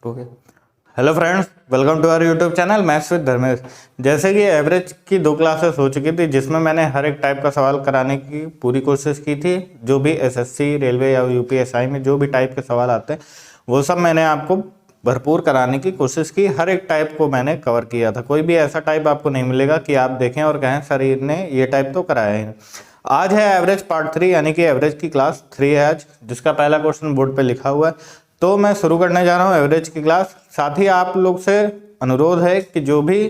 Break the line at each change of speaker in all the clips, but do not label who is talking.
Okay. Hello friends, welcome to our YouTube channel maths with Dharmesh. जैसे कि average की 2 classes हो चुकी थी जिसमें मैंने हर एक टाइप का सवाल कराने की पूरी कोशिश की थी। जो भी एसएससी, रेलवे या यूपीएसआई में जो भी टाइप के सवाल आते हैं वो सब मैंने आपको भरपूर कराने की कोशिश की। हर एक टाइप को मैंने कवर किया था। कोई भी ऐसा टाइप आपको नहीं मिलेगा कि आप देखें और कहें सर ने ये टाइप तो कराया ही। आज है एवरेज पार्ट 3 यानी कि एवरेज की क्लास 3 है आज, जिसका पहला क्वेश्चन बोर्ड पे लिखा हुआ है। तो मैं शुरू करने जा रहा हूँ एवरेज की क्लास। साथ ही आप लोग से अनुरोध है कि जो भी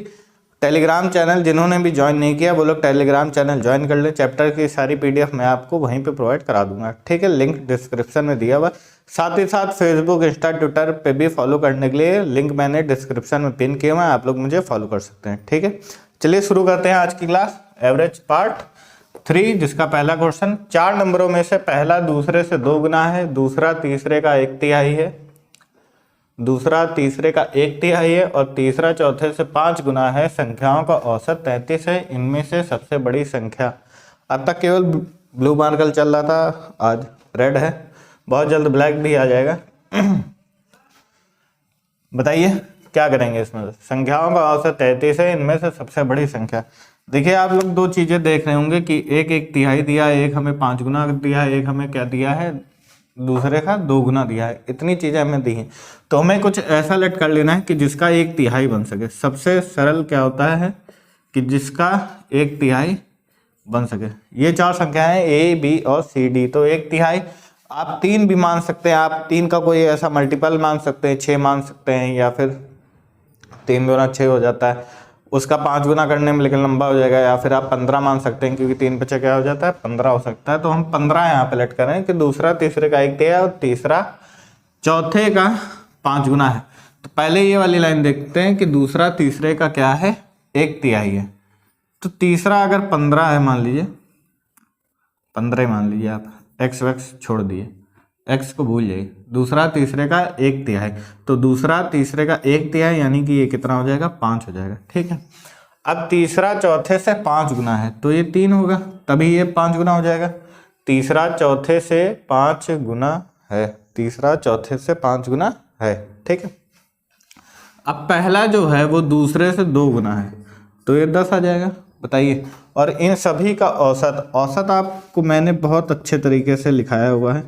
टेलीग्राम चैनल जिन्होंने भी ज्वाइन नहीं किया वो लोग टेलीग्राम चैनल ज्वाइन कर लें। चैप्टर की सारी पीडीएफ मैं आपको वहीं पे प्रोवाइड करा दूंगा, ठीक है। लिंक डिस्क्रिप्शन में दिया हुआ। साथ ही साथ फेसबुक, इंस्टा, ट्विटर पे भी फॉलो करने के लिए लिंक मैंने डिस्क्रिप्शन में पिन किया हुआ है, आप लोग मुझे फॉलो कर सकते हैं, ठीक है। चलिए शुरू करते हैं आज की क्लास एवरेज पार्ट 3, जिसका पहला क्वेश्चन 4 नंबरों में से पहला दूसरे से 2 गुना है, दूसरा तीसरे का 1/3 है, दूसरा तीसरे का 1/3 है और तीसरा चौथे से 5 गुना है। संख्याओं का औसत 33 है। इनमें से सबसे बड़ी संख्या। अब तक केवल ब्लू मार्कर चल रहा था, आज रेड है, बहुत जल्द ब्लैक भी आ जाएगा। बताइए क्या करेंगे इसमें। संख्याओं का औसत 33 है, इनमें से सबसे बड़ी संख्या। देखिए आप लोग 2 चीजें देख रहे होंगे कि एक 1/3 दिया है, एक हमें 5 गुना दिया है, एक हमें क्या दिया है, दूसरे का 2 गुना दिया है। इतनी चीजें हमें दी हैं तो हमें कुछ ऐसा लेट कर लेना है कि जिसका 1/3 बन सके। सबसे सरल क्या होता है कि जिसका 1/3 बन सके। ये 4 संख्याएं ए, बी और सी, डी। तो 1/3 आप 3 भी मान सकते हैं, आप 3 का कोई ऐसा मल्टीपल मान सकते हैं, 6 मान सकते हैं, या फिर 3 गुना 6 हो जाता है, उसका 5 गुना करने में लेकिन लंबा हो जाएगा। या फिर आप 15 मान सकते हैं क्योंकि 3 बचे क्या हो जाता है, 15 हो सकता है। तो हम 15 यहाँ पे लेट करें कि दूसरा तीसरे का 1/3 और तीसरा चौथे का 5 गुना है। तो पहले ये वाली लाइन देखते हैं कि दूसरा तीसरे का क्या है, 1/3 है। तो तीसरा अगर 15 है, मान लीजिए 15 मान लीजिए, आप एक्स वैक्स छोड़ दिए, एक्स को भूल जाइए। दूसरा तीसरे का 1/3, तो दूसरा तीसरे का 1/3 यानी कि ये कितना हो जाएगा, 5 हो जाएगा, ठीक है। अब तीसरा चौथे से 5 गुना है तो ये 3 होगा, तभी ये 5 गुना हो जाएगा। तीसरा चौथे से 5 गुना है, तीसरा चौथे से 5 गुना है, ठीक है। अब पहला जो है वो दूसरे से 2 गुना है तो ये 10 आ जाएगा। बताइए। और इन सभी का औसत, औसत आपको मैंने बहुत अच्छे तरीके से लिखाया हुआ है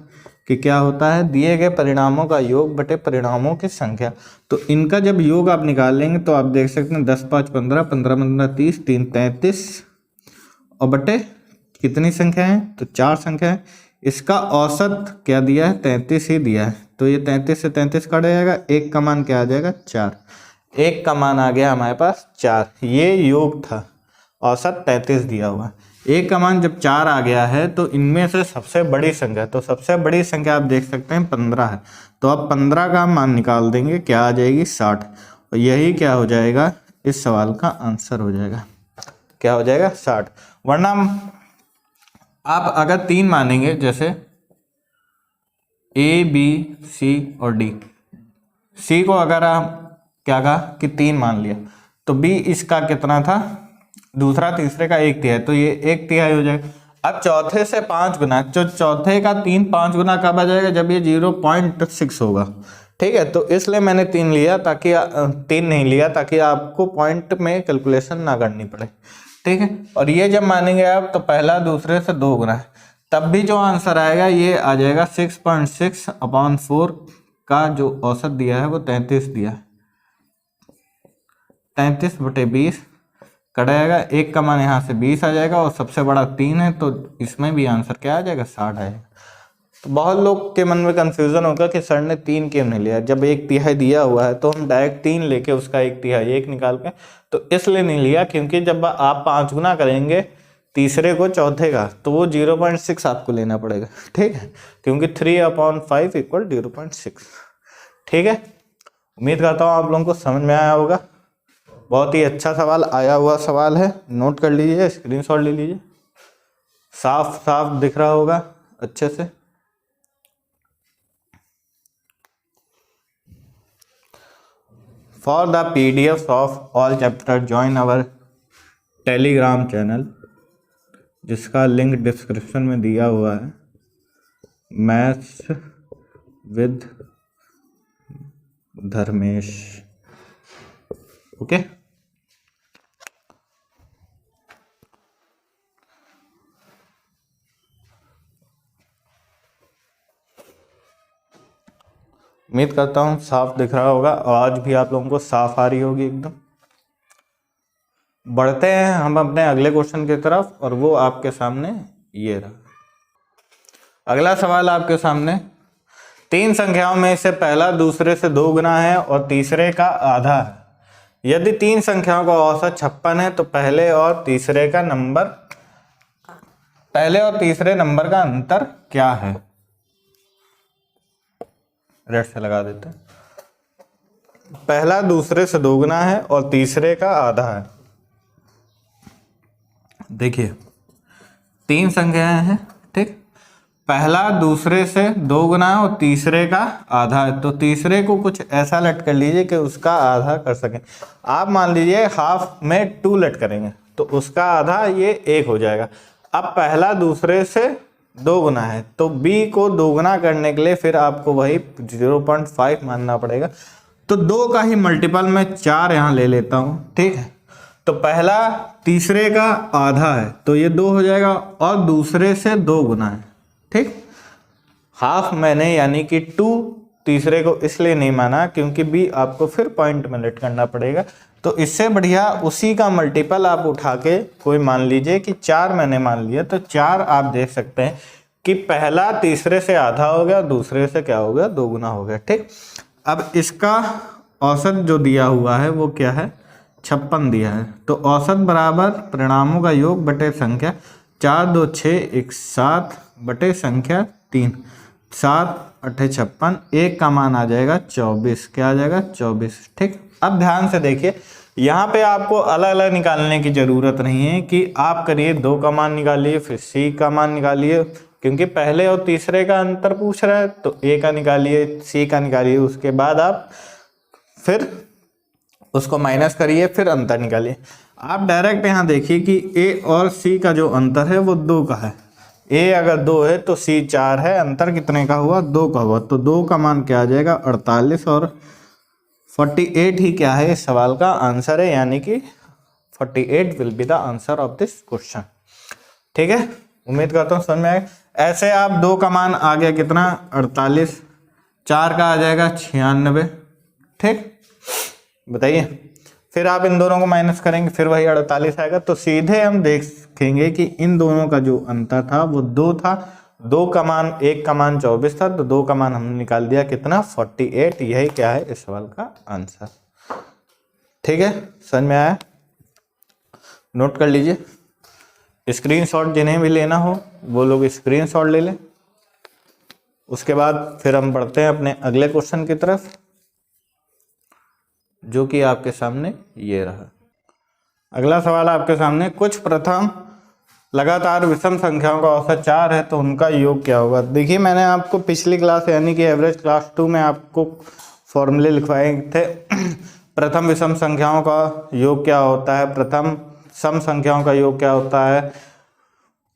कि क्या होता है, दिए गए परिणामों का योग बटे परिणामों की संख्या। तो इनका जब योग आप निकाल लेंगे तो आप देख सकते हैं 10 5 15, 15 15 30, 3 33 और बटे कितनी संख्या है, तो 4 संख्या है। इसका औसत क्या दिया है, 33 ही दिया है। तो ये 33 से 33 काटा जाएगा, 1 का मान क्या आ जाएगा, 4। 1 का मान आ गया हमारे पास 4। ये योग था, औसत 33 दिया हुआ। 1 का मान जब 4 आ गया है तो इनमें से सबसे बड़ी संख्या, तो सबसे बड़ी संख्या आप देख सकते हैं 15 है। तो अब 15 का मान निकाल देंगे, क्या आ जाएगी, 60। और यही क्या हो जाएगा, इस सवाल का आंसर हो जाएगा, क्या हो जाएगा, 60। वरना आप अगर 3 मानेंगे, जैसे ए, बी, सी और डी, सी को अगर आप क्या कहा कि 3 मान लिया, तो बी इसका कितना था, दूसरा तीसरे का 1/3, तो ये 1/3 हो जाएगा। अब चौथे से 5 गुना, जो चौथे का 3 5 गुना कब आ जाएगा, जब ये 0.6 होगा, ठीक है। तो इसलिए मैंने 3 लिया, ताकि 3 नहीं लिया ताकि आपको पॉइंट में कैलकुलेशन ना करनी पड़े, ठीक है। और ये जब मानेंगे आप तो पहला दूसरे से 2 गुना है, तब भी जो आंसर आएगा ये आ जाएगा 6.6/4 का जो औसत दिया है वो 33 दिया है। 33 बटे 20 कटाएगा, 1 का मान यहाँ से 20 आ जाएगा और सबसे बड़ा 3 है तो इसमें भी आंसर क्या आ जाएगा, 60 आएगा। तो बहुत लोग के मन में कंफ्यूजन होगा कि सर ने 3 क्यों नहीं लिया, जब 1/3 दिया हुआ है तो हम डायरेक्ट 3 लेके उसका 1/3 1 निकाल के, तो इसलिए नहीं लिया क्योंकि जब आप 5 गुना करेंगे तीसरे को चौथे का तो वो 0.6 आपको लेना पड़ेगा, ठीक है, क्योंकि 3/5 = 0.6, ठीक है। उम्मीद करता हूँ आप लोगों को समझ में आया होगा। बहुत ही अच्छा सवाल आया हुआ सवाल है, नोट कर लीजिए, स्क्रीनशॉट ले लीजिए, साफ साफ दिख रहा होगा अच्छे से। For the PDF of all chapter join our Telegram channel, जिसका लिंक डिस्क्रिप्शन में दिया हुआ है, मैथ्स विद धर्मेश। ओके, उम्मीद करता हूँ साफ दिख रहा होगा, आवाज भी आप लोगों को साफ आ रही होगी एकदम। बढ़ते हैं हम अपने अगले क्वेश्चन की तरफ, और वो आपके सामने ये रहा। अगला सवाल आपके सामने, 3 संख्याओं में से पहला दूसरे से 2 गुना है और तीसरे का आधा है। यदि 3 संख्याओं का औसत 56 है तो पहले और तीसरे नंबर का अंतर क्या है? रेड से लगा देते हैं। पहला दूसरे से 2 गुना है और तीसरे का आधा है। देखिए 3 संख्याएं हैं, ठीक। पहला दूसरे से 2 गुना है और तीसरे का आधा है, तो तीसरे को कुछ ऐसा लेट कर लीजिए कि उसका आधा कर सकें। आप मान लीजिए हाफ में 2 लेट करेंगे तो उसका आधा ये 1 हो जाएगा। अब पहला दूसरे से 2 गुना है तो b को 2 गुना करने के लिए फिर आपको वही 0.5 मानना पड़ेगा। तो 2 का ही मल्टीपल में 4 यहाँ ले लेता हूँ, ठीक है। तो पहला तीसरे का आधा है तो ये 2 हो जाएगा, और दूसरे से 2 गुना है, ठीक। हाफ मैंने यानी कि 2 तीसरे को इसलिए नहीं माना क्योंकि b आपको फिर पॉइंट में लेट करना पड़ेगा। तो इससे बढ़िया उसी का मल्टीपल आप उठा के कोई मान लीजिए कि 4 मैंने मान लिया, तो 4 आप देख सकते हैं कि पहला तीसरे से आधा हो गया, दूसरे से क्या हो गया, 2 गुना हो गया, ठीक। अब इसका औसत जो दिया हुआ है वो क्या है, 56 दिया है। तो औसत बराबर परिणामों का योग बटे संख्या, 4 2 6 1 7 बटे संख्या 3, 7 8 56, 1 का मान आ जाएगा 24। क्या आ जाएगा, 24, ठीक। अब ध्यान से देखिए, यहाँ पे आपको अलग अलग निकालने की जरूरत नहीं है कि आप करिए 2 का मान निकालिए फिर c का मान निकालिए, क्योंकि पहले और तीसरे का अंतर पूछ रहा है। तो a का निकालिए, c का निकालिए, उसके बाद आप फिर उसको माइनस करिए, फिर अंतर निकालिए। आप डायरेक्ट यहाँ देखिए कि a और c का जो अंतर है वो 2 का है। a अगर 2 है तो c 4 है, अंतर कितने का हुआ, 2 का हुआ। तो 2 का मान क्या आ जाएगा, 48, और 48 ही क्या है इस सवाल का आंसर है, यानी कि 48 will be the answer of this question, ठीक है। उम्मीद करता हूँ समझ में आए। ऐसे आप 2 का मान आ गया कितना, 48, 4 का आ जाएगा 96, ठीक। बताइए, फिर आप इन दोनों को माइनस करेंगे, फिर वही 48 आएगा। तो सीधे हम देखेंगे कि इन दोनों का जो अंतर था वो 2 था। 2 का मान, 1 का मान 24 था, तो 2 का मान हमने निकाल दिया कितना, 48। यही क्या है इस सवाल का आंसर, ठीक है। समझ में आया, नोट कर लीजिए। स्क्रीनशॉट जिन्हें भी लेना हो वो लोग स्क्रीनशॉट ले लें। उसके बाद फिर हम बढ़ते हैं अपने अगले क्वेश्चन की तरफ, जो कि आपके सामने ये रहा। अगला सवाल आपके सामने, कुछ प्रथम लगातार विषम संख्याओं का औसत 4 है तो उनका योग क्या होगा। देखिए मैंने आपको पिछली क्लास यानी कि एवरेज क्लास 2 में आपको फॉर्मूले लिखवाए थे। प्रथम विषम संख्याओं का योग क्या होता है, प्रथम सम संख्याओं का योग क्या होता है,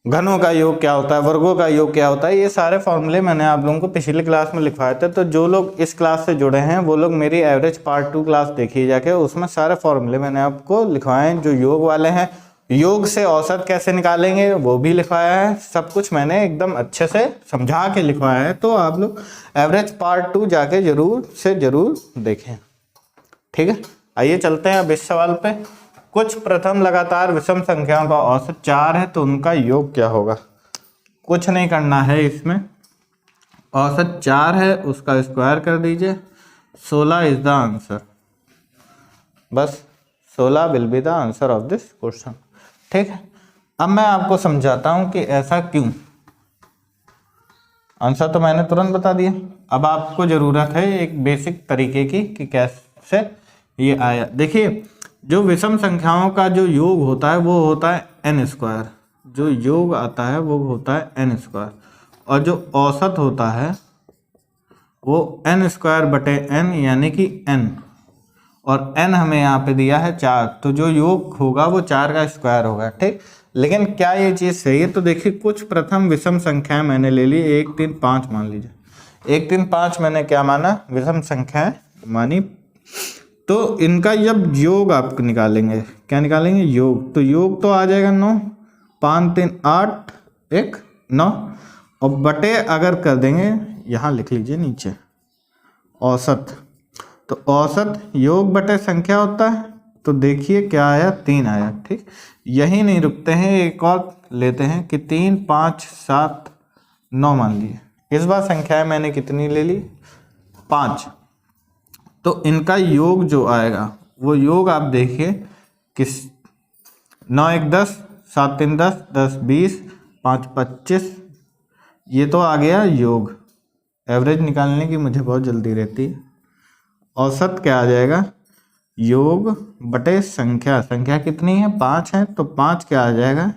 घनों का योग क्या होता है, वर्गों का योग क्या होता है, ये सारे फॉर्मूले मैंने आप लोगों को पिछली क्लास में लिखवाए थे। तो जो लोग इस क्लास से जुड़े हैं वो लोग मेरी एवरेज पार्ट 2 क्लास देखिए जाके, उसमें सारे फॉर्मूले मैंने आपको लिखवाए हैं जो योग वाले हैं। योग से औसत कैसे निकालेंगे वो भी लिखवाया है, सब कुछ मैंने एकदम अच्छे से समझा के लिखवाया है। तो आप लोग एवरेज पार्ट 2 जाके जरूर से जरूर देखें, ठीक है। आइए चलते हैं अब इस सवाल पे। कुछ प्रथम लगातार विषम संख्याओं का औसत 4 है तो उनका योग क्या होगा। कुछ नहीं करना है इसमें, औसत 4 है उसका स्क्वायर कर दीजिए, 16 इज द आंसर। बस 16 will be the answer of this question, ठीक है। अब मैं आपको समझाता हूं कि ऐसा क्यों। आंसर तो मैंने तुरंत बता दिया, अब आपको जरूरत है एक बेसिक तरीके की कि कैसे ये आया। देखिए जो विषम संख्याओं का जो योग होता है वो होता है n स्क्वायर, जो योग आता है वो होता है n स्क्वायर, और जो औसत होता है वो n स्क्वायर बटे n यानी कि n, और n हमें यहाँ पे दिया है 4, तो जो योग होगा वो 4 का स्क्वायर होगा, ठीक। लेकिन क्या ये चीज़ सही है, तो देखिए कुछ प्रथम विषम संख्याएं मैंने ले ली, 1 3 5 मान लीजिए। 1 3 5 मैंने क्या माना, विषम संख्याएं मानी। तो इनका जब योग आप निकालेंगे, क्या निकालेंगे, योग, तो योग तो आ जाएगा 9, 5 3 8 1 9, और बटे अगर कर देंगे, यहाँ लिख लीजिए नीचे औसत, तो औसत योग बटे संख्या होता है। तो देखिए क्या आया, 3 आया। ठीक, यही नहीं रुकते हैं, एक और लेते हैं कि 3 5 7 9 मान लिए। इस बार संख्याएं मैंने कितनी ले ली, 5। तो इनका योग जो आएगा वो योग आप देखिए किस, 9 1 10, 7 3 10, 10 20, 5 25, ये तो आ गया योग। एवरेज निकालने की मुझे बहुत जल्दी रहती है। औसत क्या आ जाएगा, योग बटे संख्या, संख्या कितनी है, 5 है, तो 5 क्या आ जाएगा,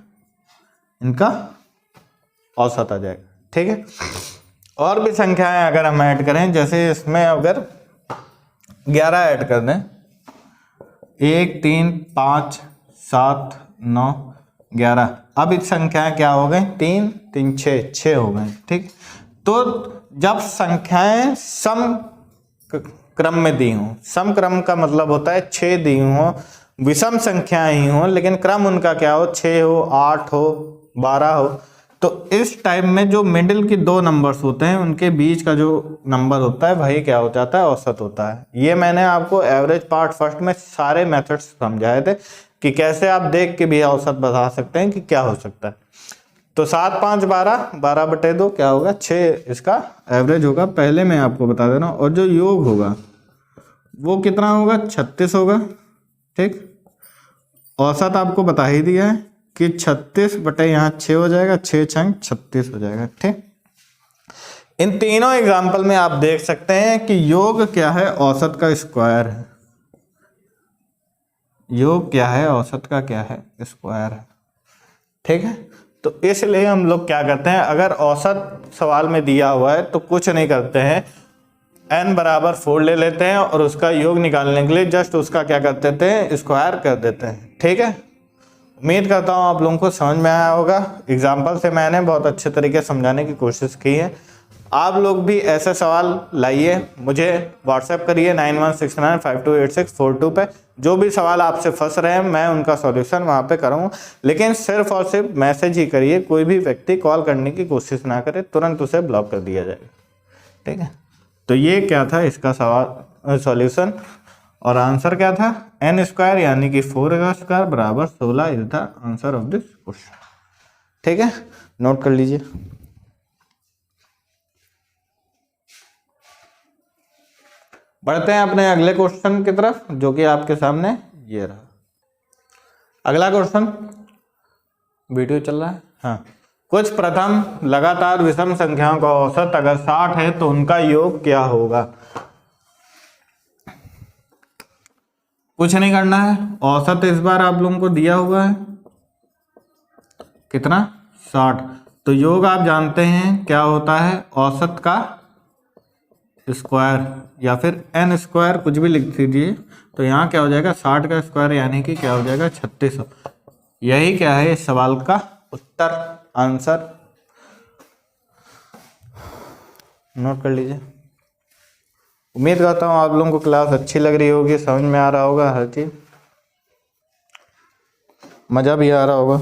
इनका औसत आ जाएगा। ठीक है, और भी संख्याएं अगर हम ऐड करें, जैसे इसमें अगर 11 ऐड कर दें, 1 3 5 7 9 11, अब इस संख्याएं क्या हो गई, 3 3 6 हो गए। ठीक, तो जब संख्याएं सम क्रम में दी हों, सम क्रम का मतलब होता है 6 दी हों, विषम संख्याएं ही हों, लेकिन क्रम उनका क्या हो, 6 हो, 8 हो, 12 हो, तो इस टाइम में जो मिडिल की 2 नंबर्स होते हैं उनके बीच का जो नंबर होता है वही क्या हो जाता है, औसत होता है। ये मैंने आपको एवरेज पार्ट फर्स्ट में सारे मेथड्स समझाए थे कि कैसे आप देख के भी औसत बता सकते हैं कि क्या हो सकता है। तो 7 5 12, 12 बटे 2 क्या होगा, 6 इसका एवरेज होगा, पहले मैं आपको बता दे रहा हूँ। और जो योग होगा वो कितना होगा, 36 होगा। ठीक, औसत आपको बता ही दिया है कि 36 बटे यहाँ 6 हो जाएगा, 6 छंग 36 हो जाएगा। ठीक, इन तीनों एग्जाम्पल में आप देख सकते हैं कि योग क्या है, औसत का स्क्वायर है। योग क्या है, औसत का क्या है, स्क्वायर है। ठीक है, तो इसलिए हम लोग क्या करते हैं, अगर औसत सवाल में दिया हुआ है तो कुछ नहीं करते हैं, n बराबर 4 ले लेते हैं और उसका योग निकालने के लिए जस्ट उसका क्या कर देते हैं, स्क्वायर कर देते हैं। ठीक है, उम्मीद करता हूँ आप लोगों को समझ में आया होगा। एग्जाम्पल से मैंने बहुत अच्छे तरीके से समझाने की कोशिश की है। आप लोग भी ऐसे सवाल लाइए, मुझे व्हाट्सएप करिए 9169528642 पे। जो भी सवाल आपसे फंस रहे हैं मैं उनका सॉल्यूशन वहाँ पे करूँगा, लेकिन सिर्फ और सिर्फ मैसेज ही करिए, कोई भी व्यक्ति कॉल करने की कोशिश ना करे, तुरंत उसे ब्लॉक कर दिया जाएगा। ठीक है, तो ये क्या था इसका सवाल सॉल्यूशन, और आंसर क्या था, n स्क्वायर यानी कि 4 का स्क्वायर बराबर 16 is the answer of this question. ठीक है, नोट कर लीजिए। बढ़ते हैं अपने अगले क्वेश्चन की तरफ, जो कि आपके सामने ये रहा। अगला क्वेश्चन, वीडियो चल रहा है, हाँ। कुछ प्रथम लगातार विषम संख्याओं का औसत अगर 60 है तो उनका योग क्या होगा। कुछ नहीं करना है, औसत इस बार आप लोगों को दिया हुआ है कितना, 60, तो योग आप जानते हैं क्या होता है, औसत का स्क्वायर या फिर n स्क्वायर, कुछ भी लिख दीजिए। तो यहाँ क्या हो जाएगा, 60 का स्क्वायर यानी कि क्या हो जाएगा, 3600। यही क्या है इस सवाल का उत्तर, आंसर। नोट कर लीजिए। उम्मीद करता हूँ आप लोगों को क्लास अच्छी लग रही होगी, समझ में आ रहा होगा हर चीज, मज़ा भी आ रहा होगा।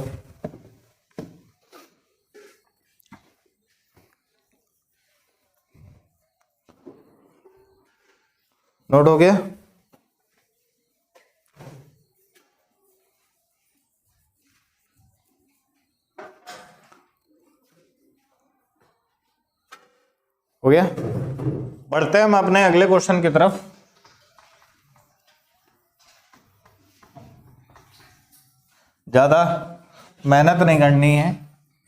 नोट हो गया, हो गया। बढ़ते हैं हम अपने अगले क्वेश्चन की तरफ। ज़्यादा मेहनत नहीं करनी है,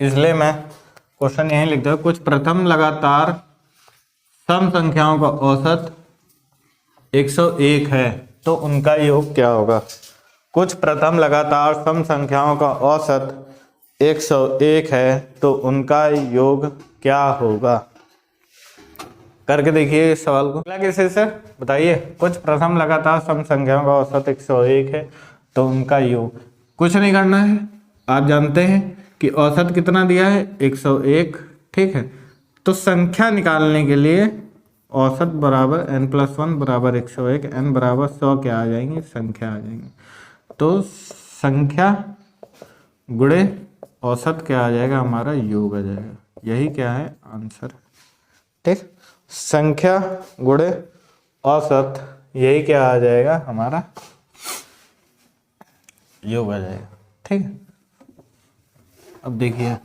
इसलिए मैं क्वेश्चन यहीं लिख दूँ। कुछ प्रथम लगातार सम संख्याओं का औसत 101 है तो उनका योग क्या होगा। कुछ प्रथम लगातार सम संख्याओं का औसत 101 है तो उनका योग क्या होगा। करके देखिए इस सवाल को। अगला कैसे से बताइए, कुछ प्रथम लगातार सम संख्याओं का औसत 101 है तो उनका योग। कुछ नहीं करना है, आप जानते हैं कि औसत कितना दिया है, 101। ठीक है, तो संख्या निकालने के लिए औसत बराबर n+1 बराबर 101, n बराबर 100 क्या आ जाएंगी, संख्या आ जाएंगी। तो संख्या गुणे औसत क्या आ जाएगा, हमारा योग आ जाएगा। यही क्या है, आंसर। ठीक, संख्या गुणे औसत, यही क्या आ जाएगा, हमारा योग आ जाएगा। ठीक है, अब देखिए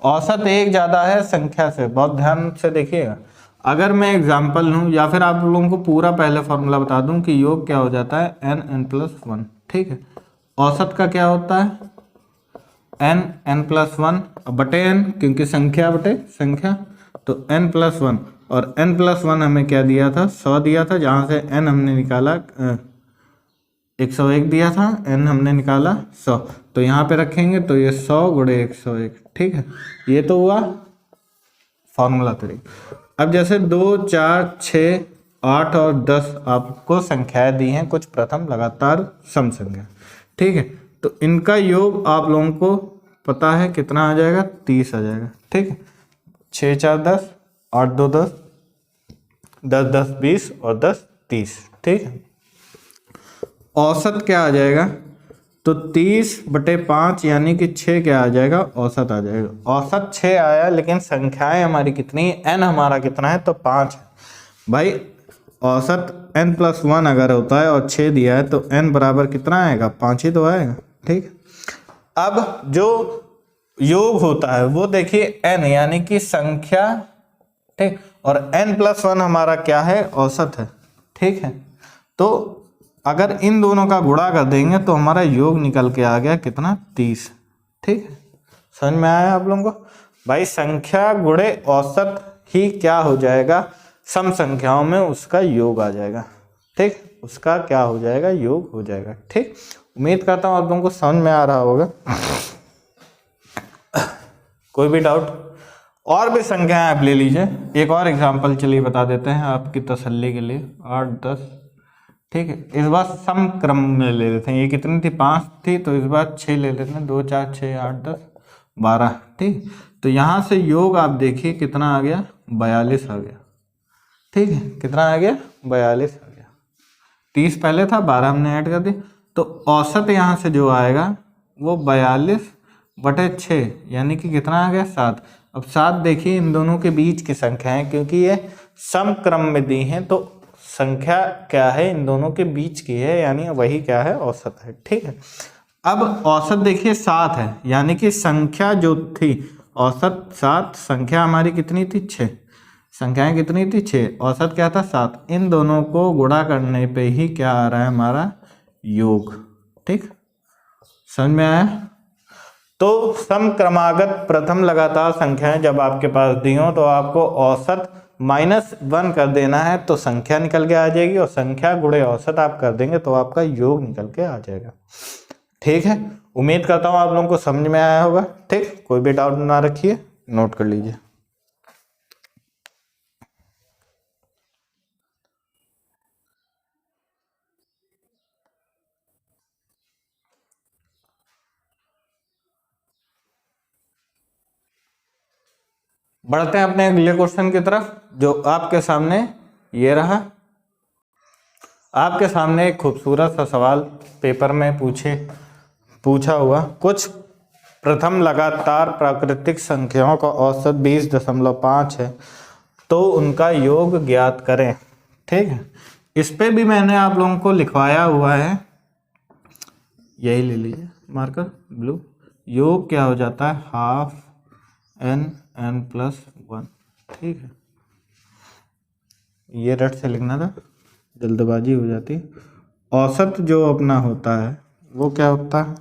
औसत एक ज्यादा है संख्या से, बहुत ध्यान से देखिएगा। अगर मैं एग्जाम्पल लूँ या फिर आप लोगों को पूरा पहले फॉर्मूला बता दूं कि योग क्या हो जाता है, n+1। ठीक है, औसत का क्या होता है, n+1 बटे n, क्योंकि संख्या बटे संख्या, तो n+1, और n+1 हमें क्या दिया था, 100 दिया था, जहाँ से n हमने निकाला 101 दिया था, n हमने निकाला 100, तो यहाँ पे रखेंगे तो ये 100 गुणे 101। ठीक है, ये तो हुआ फॉर्मूला 3। अब जैसे 2, 4, 6, 8 और 10 आपको संख्याएं दी हैं, कुछ प्रथम लगातार सम संख्या। ठीक है, तो इनका योग आप लोगों को पता है कितना आ जाएगा, 30 आ जाएगा। ठीक है, 6, 4, 10, 8, 2, 10, 10, 10, 20 और 10, 30। ठीक है, औसत क्या आ जाएगा, तो 30/5 यानी कि 6 क्या आ जाएगा, औसत आ जाएगा। औसत 6 आया, लेकिन संख्याएं हमारी कितनी, n हमारा कितना है, तो 5 है। भाई औसत n+1 अगर होता है और 6 दिया है, तो n बराबर कितना आएगा, 5 ही तो आएगा। ठीक, अब जो योग होता है वो देखिए n यानी कि संख्या, ठीक, और n+1 हमारा क्या है, औसत है। ठीक है, तो अगर इन दोनों का गुणा कर देंगे तो हमारा योग निकल के आ गया कितना, 30। ठीक है, समझ में आया आप लोगों को। भाई संख्या गुणे औसत ही क्या हो जाएगा, सम संख्याओं में उसका योग आ जाएगा। ठीक, उसका क्या हो जाएगा, योग हो जाएगा। ठीक, उम्मीद करता हूँ आप लोगों को समझ में आ रहा होगा। कोई भी डाउट, और भी संख्याएं आप ले लीजिए। एक और एग्जांपल चलिए बता देते हैं आपकी तसल्ली के लिए, 8, 10। ठीक है, इस बार सम क्रम में ले लेते हैं। ये कितनी थी, 5 थी, तो इस बार 6 ले लेते हैं। 2, 4, 6, 8, 10, 12। ठीक, तो यहाँ से योग आप देखिए कितना आ गया, 42 आ गया। ठीक है, कितना आ गया, 42 आ गया। 30 पहले था, 12 हमने ऐड कर दी, तो औसत यहाँ से जो आएगा वो 42/6 यानी कि कितना आ गया, 7। अब 7 देखिए इन दोनों के बीच की संख्या है, क्योंकि ये सम क्रम में दी हैं, तो संख्या क्या है, इन दोनों के बीच की है, यानी वही क्या है, औसत है। ठीक है, अब औसत देखिए 7 है, यानी कि संख्या जो थी औसत 7, संख्या हमारी कितनी थी, 6। संख्याएं कितनी थी, 6, औसत क्या था, 7। इन दोनों को गुणा करने पे ही क्या आ रहा है, हमारा योग। ठीक, समझ में आया। तो सम क्रमागत प्रथम लगातार संख्याएं जब आपके पास दी हो, तो आपको औसत -1 कर देना है, तो संख्या निकल के आ जाएगी, और संख्या गुणे औसत आप कर देंगे तो आपका योग निकल के आ जाएगा। ठीक है, उम्मीद करता हूं आप लोगों को समझ में आया होगा। ठीक, कोई भी डाउट ना रखिए, नोट कर लीजिए। बढ़ते हैं अपने अगले क्वेश्चन की तरफ, जो आपके सामने ये रहा। आपके सामने एक खूबसूरत सा सवाल पेपर में पूछा हुआ, कुछ प्रथम लगातार प्राकृतिक संख्याओं का औसत 20.5 है, तो उनका योग ज्ञात करें। ठीक है, इस पे भी मैंने आप लोगों को लिखवाया हुआ है, यही ले लीजिए मार्कर ब्लू। योग क्या हो जाता है, हाफ n+1। ठीक है, ये रट से लिखना था, जल्दबाजी हो जाती। औसत जो अपना होता है वो क्या होता है,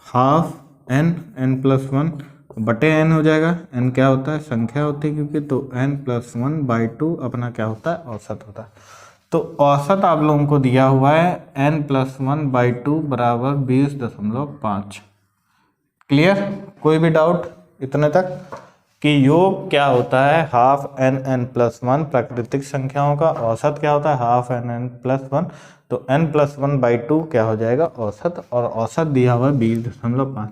हाफ n+1 बटे n हो जाएगा। n क्या होता है, संख्या होती है, क्योंकि तो n+1/2 अपना क्या होता है, औसत होता है। तो औसत आप लोगों को दिया हुआ है n+1/2 बराबर 20.5। क्लियर, कोई भी डाउट इतने तक कि योग क्या होता है, हाफ n+1 प्राकृतिक संख्याओं का, औसत क्या होता है, हाफ n+1, तो n+1/2 क्या हो जाएगा, औसत, और औसत दिया हुआ है 20.5।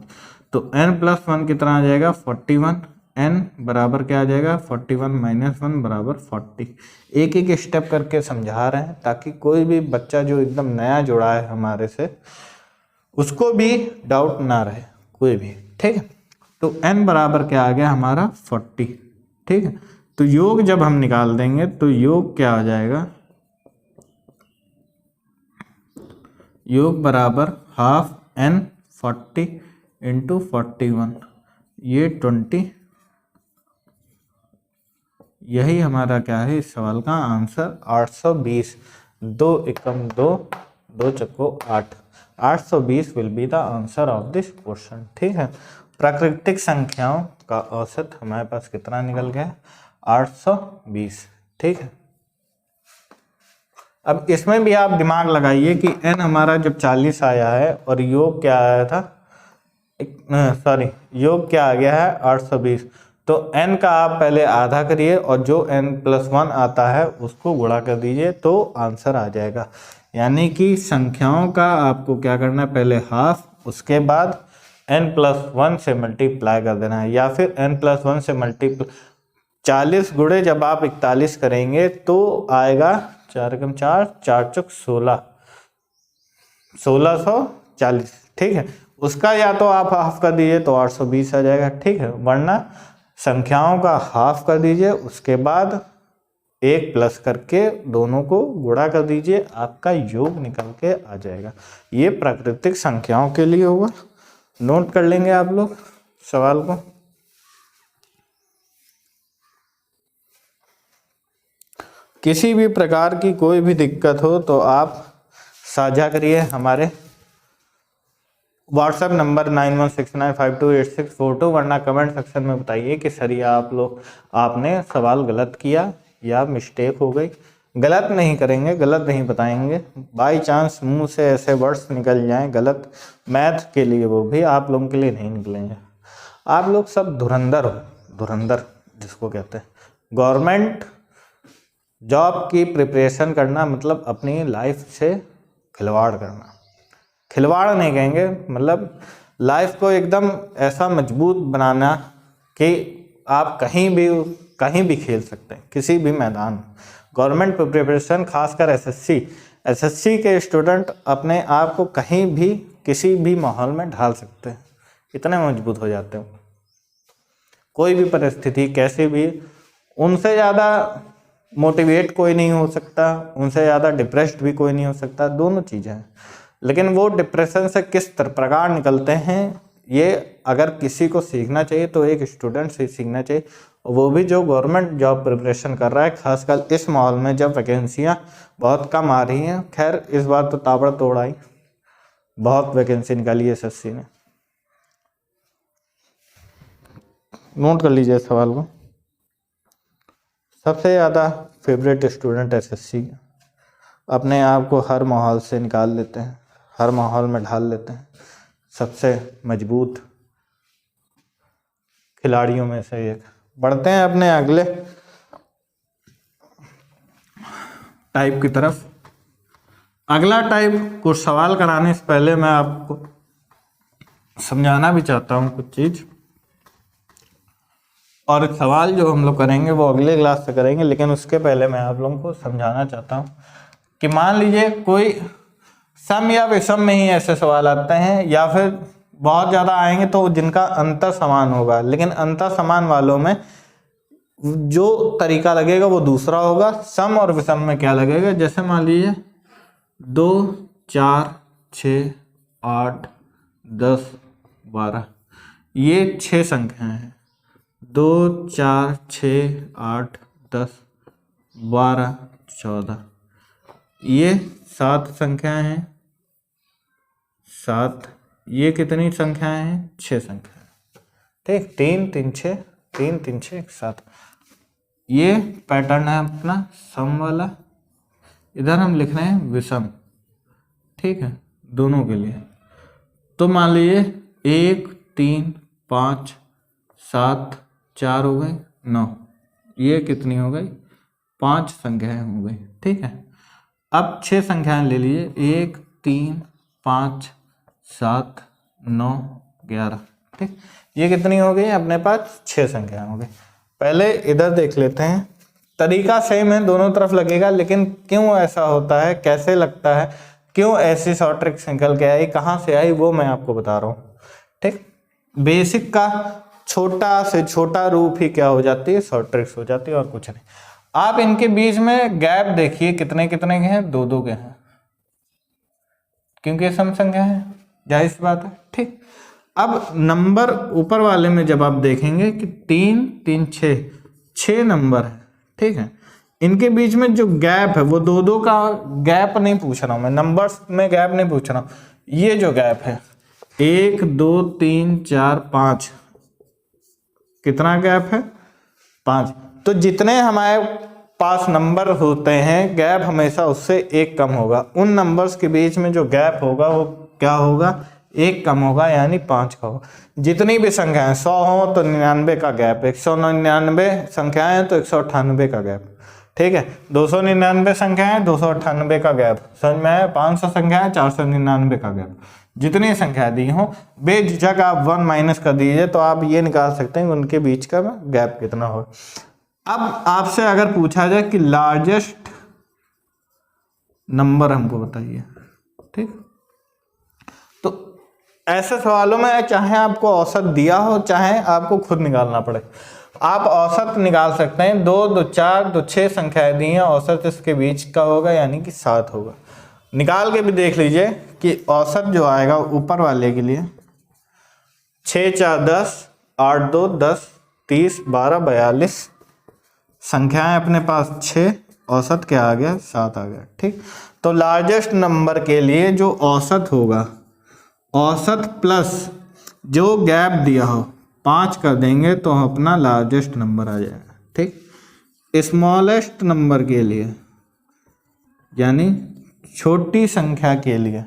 तो n+1 कितना आ जाएगा, 41, n बराबर क्या आ जाएगा 41 माइनस 1 बराबर 40। एक एक स्टेप करके समझा रहे हैं ताकि कोई भी बच्चा जो एकदम नया जुड़ा है हमारे से उसको भी डाउट ना रहे कोई भी। ठीक है, तो n बराबर क्या आ गया हमारा 40। ठीक है, तो योग जब हम निकाल देंगे तो योग क्या आ जाएगा, योग बराबर हाफ n 40 इंटू 41, ये 20। यही हमारा क्या है इस सवाल का answer 820। 2 Ekam 2, 2 चक्को 8, 820 will be the answer of this question. ठीक है, प्राकृतिक संख्याओं का औसत हमारे पास कितना निकल गया 820। ठीक है, अब इसमें भी आप दिमाग लगाइए कि n हमारा जब 40 आया है और योग क्या आया था, सॉरी योग क्या आ गया है 820, तो n का आप पहले आधा करिए और जो n+1 आता है उसको गुणा कर दीजिए तो आंसर आ जाएगा। यानी कि संख्याओं का आपको क्या करना है, पहले हाफ, उसके बाद n+1 से मल्टीप्लाई कर देना है, या फिर n+1 से मल्टीप्लाई 40 गुणे जब आप 41 करेंगे तो आएगा 4 एकम 4, 4 चौक 16, 1640। ठीक है, उसका या तो आप हाफ कर दीजिए तो 820 आ जाएगा। ठीक है, वरना संख्याओं का हाफ कर दीजिए, उसके बाद एक प्लस करके दोनों को गुणा कर दीजिए, आपका योग निकल के आ जाएगा। ये प्राकृतिक संख्याओं के लिए होगा। नोट कर लेंगे आप लोग सवाल को। किसी भी प्रकार की कोई भी दिक्कत हो तो आप साझा करिए हमारे व्हाट्सएप नंबर 9169528642, वरना कमेंट सेक्शन में बताइए कि सर ये आपने सवाल गलत किया या मिस्टेक हो गई। गलत नहीं करेंगे, गलत नहीं बताएंगे। बाय चांस मुंह से ऐसे वर्ड्स निकल जाएं गलत, मैथ के लिए वो भी आप लोगों के लिए नहीं निकलेंगे। आप लोग सब धुरंधर हो, धुरंधर जिसको कहते हैं। गवर्नमेंट जॉब की प्रिपरेशन करना मतलब अपनी लाइफ से खिलवाड़ करना, खिलवाड़ नहीं कहेंगे, मतलब लाइफ को एकदम ऐसा मजबूत बनाना कि आप कहीं भी खेल सकते हैं, किसी भी मैदान। गवर्नमेंट प्रिपरेशन खासकर एसएससी के स्टूडेंट अपने आप को कहीं भी किसी भी माहौल में ढाल सकते हैं, इतने मजबूत हो जाते हैं। कोई भी परिस्थिति कैसे भी, उनसे ज़्यादा मोटिवेट कोई नहीं हो सकता, उनसे ज़्यादा डिप्रेस्ड भी कोई नहीं हो सकता, दोनों चीज़ें हैं। लेकिन वो डिप्रेशन से किस प्रकार निकलते हैं, ये अगर किसी को सीखना चाहिए तो एक स्टूडेंट से सीखना चाहिए, वो भी जो गवर्नमेंट जॉब प्रिपरेशन कर रहा है, खासकर इस माहौल में जब वैकेंसियां बहुत कम आ रही हैं। खैर इस बार तो ताबड़तोड़ आई, बहुत वैकेंसी निकाली है एसएससी ने। नोट कर लीजिए सवाल को। सबसे ज़्यादा फेवरेट स्टूडेंट एसएससी, अपने आप को हर माहौल से निकाल लेते हैं, हर माहौल में ढाल लेते हैं, सबसे मजबूत खिलाड़ियों में से एक। बढ़ते हैं अपने अगले टाइप की तरफ। अगला टाइप कुछ सवाल कराने से पहले मैं आपको समझाना भी चाहता हूँ कुछ चीज़, और सवाल जो हम लोग करेंगे वो अगले क्लास से करेंगे, लेकिन उसके पहले मैं आप लोगों को समझाना चाहता हूँ कि मान लीजिए कोई सम या विषम में ही ऐसे सवाल आते हैं, या फिर बहुत ज़्यादा आएंगे तो जिनका अंतर समान होगा, लेकिन अंतर समान वालों में जो तरीका लगेगा वो दूसरा होगा। सम और विषम में क्या लगेगा, जैसे मान लीजिए 2, 4, 6, 8, 10, 12, ये 6 संख्याएं हैं। 2, 4, 6, 8, 10, 12, 14, ये 7 संख्याएं हैं। 7, ये कितनी संख्याएं हैं, 6 संख्याएं। ठीक, 3, 3, 6, 3, 3, 6, 7। ये पैटर्न है अपना सम वाला। इधर हम लिख रहे हैं विषम, ठीक है, दोनों के लिए। तो मान लीजिए 1, 3, 5, 7, 4 हो गए, 9, ये कितनी हो गई, 5 संख्याएं हो गई। ठीक है, अब 6 संख्याएं ले लीजिए, 1, 3, 5, 7, 9, 11। ठीक, ये कितनी हो गई अपने पास 6 संख्या हो गई। पहले इधर देख लेते हैं, तरीका सेम है, दोनों तरफ लगेगा, लेकिन क्यों ऐसा होता है, कैसे लगता है, क्यों ऐसी शॉर्ट ट्रिक्स निकल के आई, कहाँ से आई, वो मैं आपको बता रहा हूँ। ठीक, बेसिक का छोटा से छोटा रूप ही क्या हो जाती है, शॉर्ट ट्रिक्स हो जाती है, और कुछ नहीं। आप इनके बीच में गैप देखिए कितने कितने के हैं, 2-2 के हैं, क्योंकि ये सम संख्या है, जाहिर सी बात है। ठीक, अब नंबर ऊपर वाले में जब आप देखेंगे कि 3 3 6 नंबर है, ठीक है, इनके बीच में जो गैप है वो 2-2 का गैप नहीं पूछ रहा हूं मैं, नंबर्स में गैप नहीं पूछ रहा हूं, ये जो गैप है 1 2 3 4 5, कितना गैप है, 5। तो जितने हमारे पास नंबर होते हैं गैप हमेशा उससे 1 कम होगा, उन नंबर्स के बीच में जो गैप होगा वो क्या होगा, 1 कम होगा, यानी 5 का होगा। जितनी भी संख्याएं 100 हो तो 99 का गैप, 199 संख्याएं हैं तो 198 का गैप, ठीक है, 299 संख्याएं 298 का गैप, समझ में आया, 500 संख्याएं 499 का गैप। जितनी संख्या दी हो बेझिझक आप 1 माइनस कर दीजिए तो आप ये निकाल सकते हैं कि उनके बीच का गैप कितना हो। अब आपसे अगर पूछा जाए कि लार्जेस्ट नंबर हमको बताइए, ठीक, तो ऐसे सवालों में चाहे आपको औसत दिया हो चाहे आपको खुद निकालना पड़े, आप औसत निकाल सकते हैं। 2 2 4 2 6 संख्याएं दी हैं, औसत इसके बीच का होगा यानी कि 7 होगा। निकाल के भी देख लीजिए कि औसत जो आएगा ऊपर वाले के लिए 6 4 10, 8 2 10, 30 12 42 संख्याएं अपने पास 6, औसत क्या आ गया, 7 आ गया। ठीक, तो लार्जेस्ट नंबर के लिए जो औसत होगा, औसत प्लस जो गैप दिया हो 5 कर देंगे तो अपना लार्जेस्ट नंबर आ जाएगा। ठीक, स्मॉलेस्ट नंबर के लिए यानी छोटी संख्या के लिए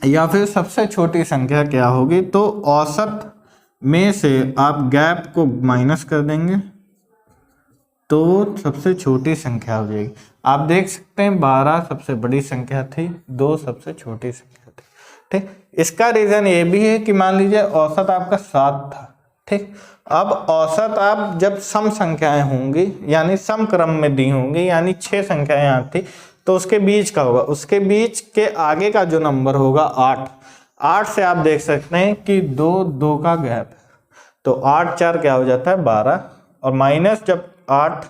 या फिर सबसे छोटी संख्या क्या होगी, तो औसत में से आप गैप को माइनस कर देंगे तो सबसे छोटी संख्या हो जाएगी। आप देख सकते हैं 12 सबसे बड़ी संख्या थी, 2 सबसे छोटी संख्या थी। ठीक, इसका रीजन ये भी है कि मान लीजिए औसत आपका 7 था। ठीक, अब औसत आप जब सम संख्याएं होंगी यानी सम क्रम में दी होंगी, यानी 6 संख्याएं यहाँ थी तो उसके बीच का होगा, उसके बीच के आगे का जो नंबर होगा 8 से आप देख सकते हैं कि 2 2 का गैप है, तो 8 4 क्या हो जाता है 12, और माइनस जब 8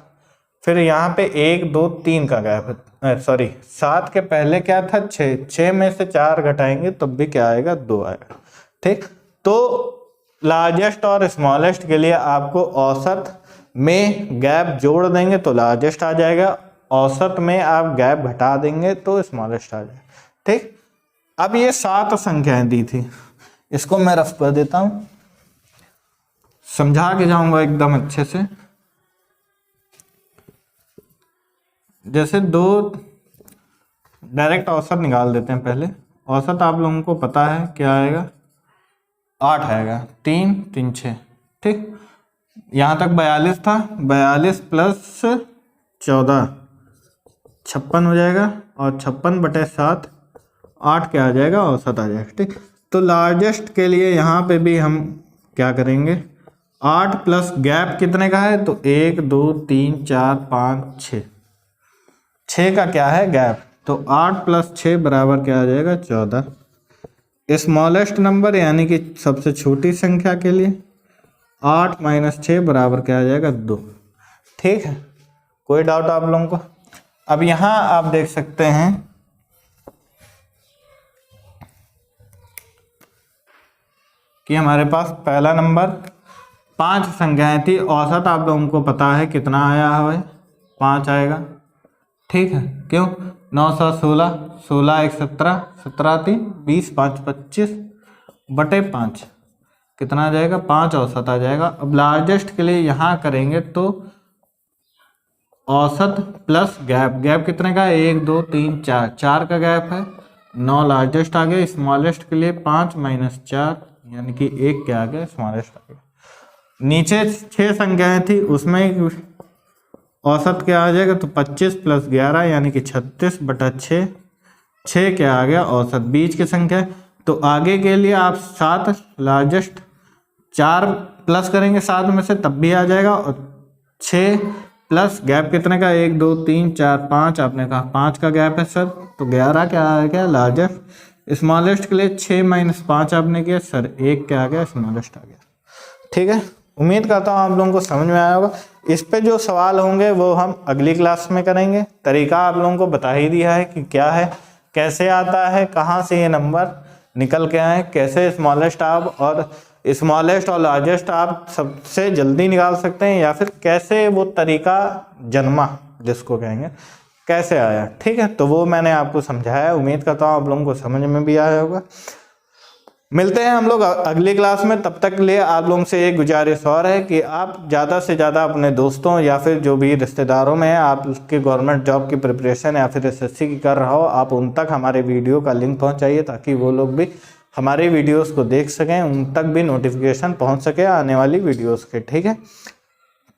फिर यहाँ पे 1 2 3 का गैप है, सॉरी 7 के पहले क्या था 6 में से 4 घटाएंगे तब भी क्या आएगा 2 आएगा। ठीक, तो लार्जेस्ट और स्मॉलेस्ट के लिए आपको औसत में गैप जोड़ देंगे तो लार्जेस्ट आ जाएगा, औसत में आप गैप घटा देंगे तो स्मॉलेस्ट आ जाएगा। ठीक, अब ये 7 संख्याएं दी थी, इसको मैं रफ कर देता हूं, समझा के जाऊंगा एकदम अच्छे से। जैसे 2 डायरेक्ट औसत निकाल देते हैं पहले। औसत आप लोगों को पता है क्या आएगा, 8 आएगा, 3 3 6। ठीक, यहाँ तक 42 था, 42 प्लस 14 56 हो जाएगा, और 56/7 8 क्या आ जाएगा, औसत आ जाएगा। ठीक, तो लार्जेस्ट के लिए यहाँ पे भी हम क्या करेंगे, 8 प्लस गैप कितने का है, तो 1 2 3 4 5 6 का क्या है गैप, तो 8 प्लस 6 बराबर क्या आ जाएगा 14। स्मॉलेस्ट नंबर यानी कि सबसे छोटी संख्या के लिए 8 माइनस 6 बराबर क्या आ जाएगा 2। ठीक है, कोई डाउट आप लोगों को? अब यहां आप देख सकते हैं कि हमारे पास पहला नंबर 5 संख्याएं थी, औसत आप लोगों को पता है कितना आया है, 5 आएगा। ठीक है, क्यों, 9 7 16, 16 1 17, 17 3 20, 5 25/5 कितना आ जाएगा, 5 औसत आ जाएगा। अब लार्जेस्ट के लिए यहाँ करेंगे तो औसत प्लस गैप, गैप कितने का है, 1 2 3 4 का गैप है, 9 लार्जेस्ट आ गया। स्मॉलेस्ट के लिए 5 माइनस 4 यानी कि 1 क्या आ गया, स्मॉलेस्ट आ गया। नीचे 6 संख्याएं थी उसमें औसत क्या आ जाएगा, तो 25 प्लस 11 यानी कि 36/6, 6 क्या आ गया औसत। बीच की संख्या तो आगे के लिए आप 7 लार्जेस्ट 4 प्लस करेंगे 7 में से तब भी आ जाएगा, और 6 प्लस गैप कितने का 1 2 3 4 5, आपने कहा 5 का गैप है सर, तो 11 क्या आ गया लार्जेस्ट। स्मॉलेस्ट के लिए 6 माइनस 5 आपने किया सर, 1 क्या आ गया स्मॉलेस्ट आ गया। ठीक है, उम्मीद करता हूँ आप लोगों को समझ में आया होगा। इस पे जो सवाल होंगे वो हम अगली क्लास में करेंगे। तरीका आप लोगों को बता ही दिया है कि क्या है, कैसे आता है, कहाँ से ये नंबर निकल के आए, कैसे स्मॉलेस्ट आप और स्मॉलेस्ट और लार्जेस्ट आप सबसे जल्दी निकाल सकते हैं, या फिर कैसे वो तरीका जन्मा जिसको कहेंगे कैसे आया। ठीक है, तो वो मैंने आपको समझाया। उम्मीद करता हूँ आप लोगों को समझ में भी आया होगा। मिलते हैं हम लोग अगली क्लास में। तब तक के लिए आप लोगों से एक गुजारिश और है कि आप ज़्यादा से ज़्यादा अपने दोस्तों या फिर जो भी रिश्तेदारों में आप उसके गवर्नमेंट जॉब की प्रिपरेशन या फिर एसएससी की कर रहा हो, आप उन तक हमारे वीडियो का लिंक पहुंचाइए ताकि वो लोग भी हमारे वीडियोस को देख सकें, उन तक भी नोटिफिकेशन पहुंच सके आने वाली वीडियोस के। ठीक है,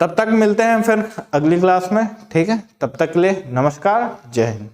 तब तक मिलते हैं फिर अगली क्लास में। ठीक है, तब तक के लिए नमस्कार, जय हिंद।